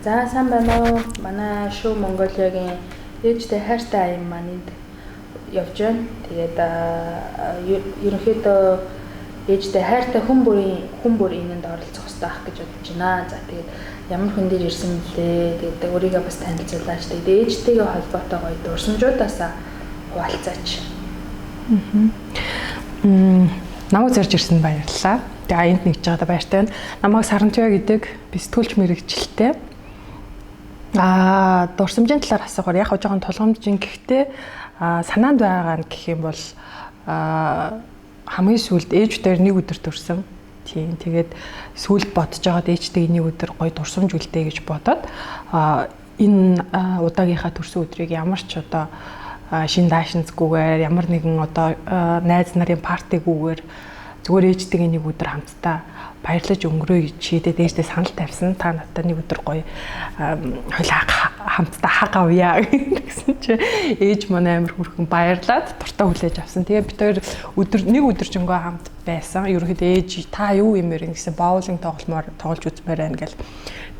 За сайн байна уу? Манай шоу Монголиагийн ээжтэй хайртай аян маань энд явж байна. Тэгээд ерөнхийдөө ээжтэй хайртай хүн бүр энэнд оролцох хэрэгтэй ах гэж бодож байна. За тэгээд ямар хүн дээр ирсэн бэлээ. Тэгээд өөрийгөө бас танилцуулаач. Тэгээд ээжтэйгээ холбоотой гоё дурсамжуудаасаа хуваалцаач. Намайг зорж ирсэнд баярлалаа. Тэгээд аянд нэгж байгаадаа баяртай байна. Намайг Сарантуя гэдэг би сэтгүүлч мэрэгчлээ. Дурсамжийн талаар асуухаар яг жоохон тулгамжийн гэхдээ санаанд байгаа нь гэх юм бол хамгийн сүүлд ээжүүдээр нэг өдөр төрсөн. Тийм. Тэгээд сүүлд бодож байгаад ээжтэйг нэг өдөр гоё дурсамж үлдээ гэж бодоод энэ удаагийнхаа төрсөн өдрийг ямар ч одоо шин даашинзгүйгээр ямар нэгэн одоо найз нарын партигүйгээр зүгээр ээжтэйг нэг өдөр хамтдаа баярлаж өнгөрөө гэж шийдээд ээжтэй санал тавьсан. Та надад нэг өдөр гоё хойлоо хамтдаа хаг авъя гэсэн чи ээж манай амир хүрхэн баярлаад туртаа хүлээж авсан. Тэгээ бид хоёр нэг өдөржингөө хамт байсан. Ерөнхийдөө ээж та юу юмэр гэсэн боулинг тоглож үзмээр байна гэл.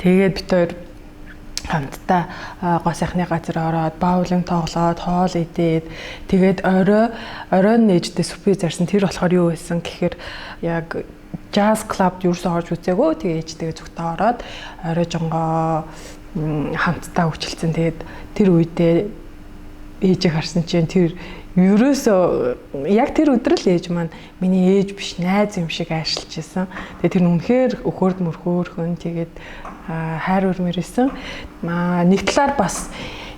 Тэгээд бид хоёр хамтдаа гоо сайхны газар ороод боулинг тоглоод хоол идээд тэгээд оройн ээжтэй сүпи зарсан. Тэр болохоор юу байсан гэхээр яг jazz club юусэн орж үзээгөө тэгээ ээжтэйгээ зүгтээ ороод орой жонгоо хамтдаа хөвчлцэн. Тэгээд тэр үедээ ээжийг харсан чинь тэр ерөөсөө яг тэр өдөр л ээж маань миний ээж биш найз юм шиг ажиллаж исэн. Тэгээд тэр үнэхээр өхөөрд мөрхөөрхөн тэгээд хайр өрмөрсөн. Нэг талаар бас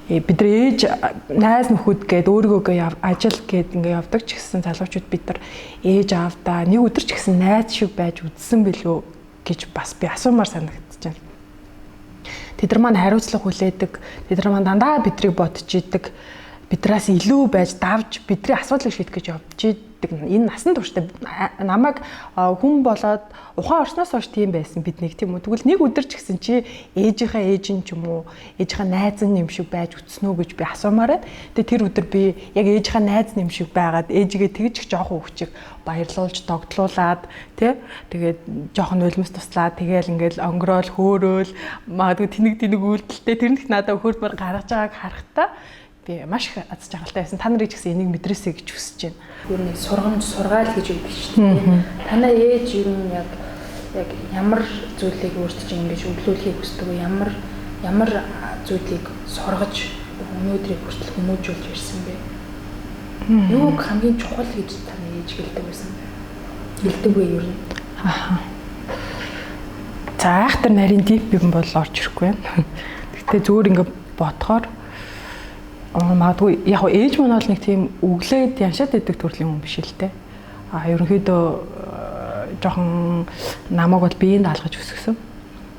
бид нар ээж найз нөхөд гээд өөрийгөө ажил гээд ингээ явдаг ч гэсэн залуучууд бид нар ээж аавдаа нэг өдөр ч гэсэн найз шиг байж үзсэн билүү гэж бас би асуумаар санагдаж байна. Тэд нар маань хариуцлага хүлээдэг. Тэд нар маань дандаа бидрийг бодож идэг. Бидраас илүү байж давж бидний асуудлыг шийдэх гэж явж идэг. Энэ насан туршдаа намайг хүн болоод ухаан орсноос хойш тийм байсан биднийг тийм үү. Тэгвэл нэг өдөр ч гэсэн чи ээжийнхээ ээж нь ч юм уу ээжийнхээ найз нь юм шиг байж үтснэ үү гэж би асуумаараад. Тэгээ тэр өдөр би яг ээжийнхээ найз юм шиг байгаад ээжигээ тэгж их жоохон хөвчиг баярлуулж тогтлуулад тий. Тэгээд жоохон нулимс туслаад тэгээл ингээл онгороол хөөрөөл магадгүй тэнэг үйлдэлтэй тэрнийх надад хөөрмөр гаргаж байгааг харахтаа би маш их аз жаргалтай байсан. Та нарыг ч гэсэн энийг мэдрээсэй гэж хүсэж байна. Юу нэг сургаал гэж үүдэх шүү дээ. Танай ээж юу яг ямар зүйлийг өөртөө ингэж өглөөлөхийг хүсдэг вэ? Ямар зүйлийг сургаж өнөөдрийг хүртэл хүмүүжүүлж ирсэн бэ? Юу хамгийн чухал гэж танай ээж хэлдэг байсан бэ? Хэлдэг вэ юу? За айхтар нарийн дип юм бол орж ирэхгүй байна. Гэхдээ зүгээр ингэ бодохоор магадгүй яг ээж маань бол нэг тийм өглөөд яншаад идэг төрлийн хүн биш л те. Ерөнхийдөө жоохон намайг бол биеинд алгаж өсгсөн.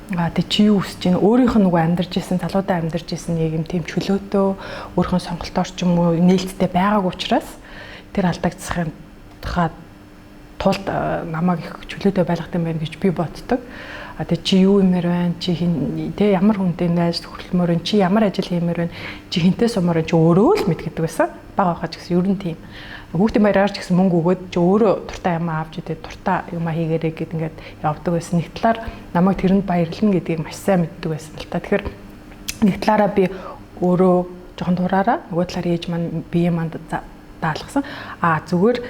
Тэг чи юу хүсэж байна? Өөрийнх нь нөгөө амьдарч исэн, залуудаа амьдарч исэн нэг юм тийм чөлөөтөө өөрийнхөө сонголтоор ч юм уу нээлттэй байгааг учраас тэр алдагдсахын тулд намайг их чөлөөтэй байлгах юм байна гэж би боддог. Тэг чи юу юмэр байна? Чи хин тэ ямар хүнтэй найз төхөрлөмөр байна? Чи ямар ажил хиймээр байна? Чи хинтээ сумаар чи өөрөө л мэдгэдэг байсан. Бага байхаж гэсэн ер нь тийм. Хүүхдийн баяраар ч гэсэн мөнгө өгөөд чи өөрөө туртаа юм авч идэ туртаа юм хийгээрэй гэд ингээд явдаг байсан. Нэг талаар намайг тэрэнд баярлна гэдгийг маш сайн мэддэг байсан л та. Тэгэхээр нэг талаараа би өөрөө жоохон дураараа нөгөө талаар ээж маань бие манд даалгасан. Зүгээр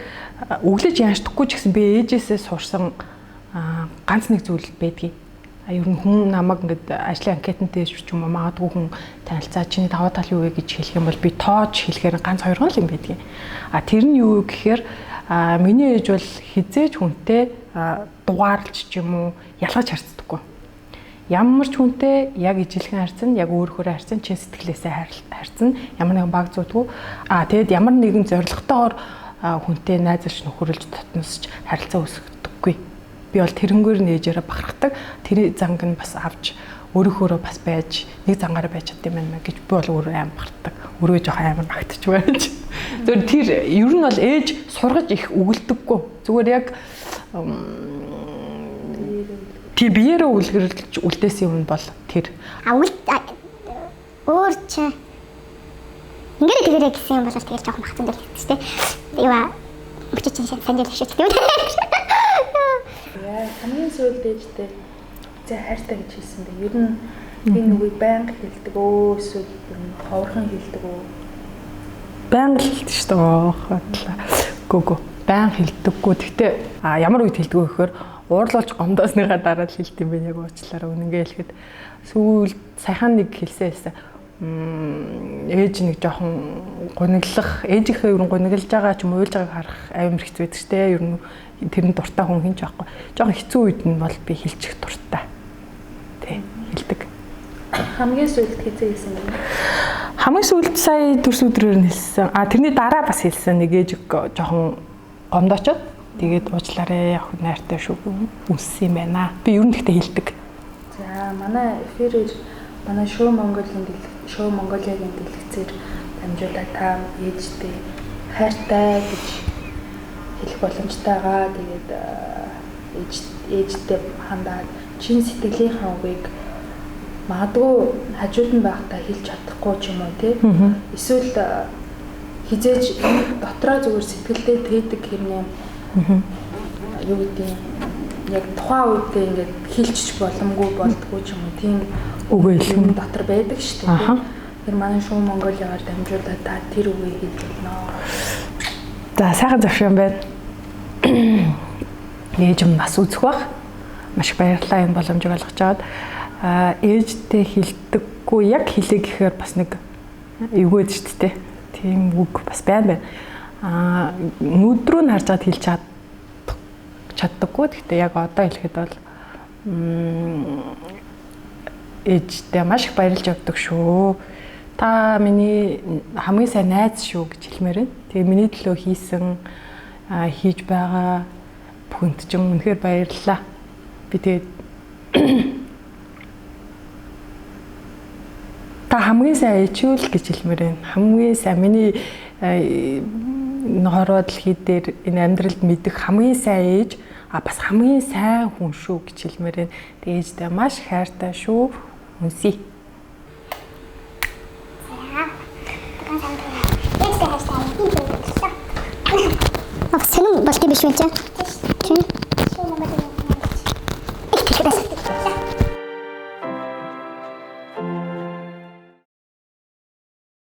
өглөж яаштахгүй ч гэсэн би ээжээсээ сурсан ганц нэг зүйл байдгийг. Ер нь хүн намайг ингээд ажлын анкетантэй ч юм уу магадгүй хүн танилцаа чиний даваа тал юу вэ гэж хэлэх юм бол би тоож хэлэхээр ганц хоёр л юм байдгийг. Тэр нь юу гэхээр миний ээж бол хизээж хүнтэй дугаарлж ч юм уу ялгаж харцдаггүй. Ямар ч хүнтэй яг ижилхэн харьцсан, яг өөрөөрөө харьцсан, чин сэтгэлээсээ харьцсан, ямар нэгэн баг зүүдгүй. Тэгэд ямар нэгэн зоригтойгоор хүнтэй найзалж нөхөрлж татнасч харилцаа үүсгэдэггүй. Би бол тэрнгүүр нээжээрээ бахархдаг. Тэр занг нь бас авч өөрөөрөө бас байж нэг зангаараа байж чадсан юм байна гэж би бол өөрөө аим бахархдаг. Өөрөө жоохон амар магтаж байж. Зөв тэр ер нь бол ээж сургаж их өгөлдөггүй. Зүгээр яг тий биеэрээ үлгэрлж үлдээсэн юм бол тэр өөр чи ингээд тэгэрэй гэсэн юм бол тэгэл жоохон магтсан дээр л шүү дээ. Яа өчигч санджил шийдэх тийм үү? Хамгийн сүүлд ээжтэй за хайртай гэж хэлсэн бэ. Ер нь Энэ үгийг байнга хэлдэг өө эсвэл ховорхон хэлдэг үү? Байнга хэлдэг шүү дээ. Гүг. Байнга хэлдэггүй. Гэхдээ ямар үед хэлдэг вэ гэхээр уурлуулж гомдоосныхаа дараа л хэлт юм бэ яг уучлаарай. Үнэнгээ хэлэхэд сүүл саяхан нэг хэлсэн. Ээж нэг жоохон гуниглах, ээжийнхээ ер нь гуниглаж байгаа ч юм уу уйлж байгааг харах амар хэцүү байдаг шүү дээ. Ер нь тэрний дуртай хүн хинч байхгүй. Жоохон хэцүү үед нь бол би хэлчих дуртай. Тэ хэлдэг. Хамгийн сүүлд хэзээ хэлсэн юм бэ? Хамгийн сүүлд сая төрс өдрөөр нь хэлсэн. Тэрний дараа бас хэлсэн нэг ээж жоохон гомдоочод тэгээд уучлаарай охид найртай шүү үнссэн юм байна. Би ер нь гэхдээ хэлдэг. За манай эфирээр манай шоу Монголиагийн дэлгэцээр дамжуулаад та ээжтэй хайртай гэж хэлэх боломжтойгаа тэгээд ээжтэй хандаад чин сэтгэлийнхаа үгийг магадгүй хажууд нь байхдаа хэлж чадахгүй ч юм уу тий. Эсвэл хизээж дотроо зүгээр сэтгэлдээ тээдэг хэрнээ юу гэдэг яг тухайн үедээ ингээд хэлчих боломгүй болдгоо ч юм уу тийм үгэл дотор байдаг шүү дээ. Тэр манай шоу Монголиагаар дамжуулаад та тэр үгийг хэлж болно. За сайхан зөвшөөрөн байна. Ээж юм бас үзэх бах. Маш баярлалаа энэ боломжийг олгож аваад. Ээжтэй хэлдэггүй яг хэлээ гэхээр бас нэг эвгүй шүү дээ. Тийм үг бас байна. Нүдрүү нь харж чад хэлж чаддаггүй. Гэхдээ яг одоо хэлэхэд бол ээжтэй маш их баярлж явдаг шүү. Та миний хамгийн сайн найз шүү гэж хэлмээр байна. Тэгээ миний төлөө хийсэн хийж байгаа бүхэнд ч үнэхээр баярлалаа. Би тэгээд та хамгийн сайн ээжүүл гэж хэлмээр байна. Хамгийн сайн миний хорвоо дэлхий дээр энэ амьдралд мэдэх хамгийн сайн ээж бас хамгийн сайн хүн шүү гэж хэлмээр байна. Тэгээд ээжтэй маш хайртай шүү. Үнсий. Абсолютно болтой биш үү?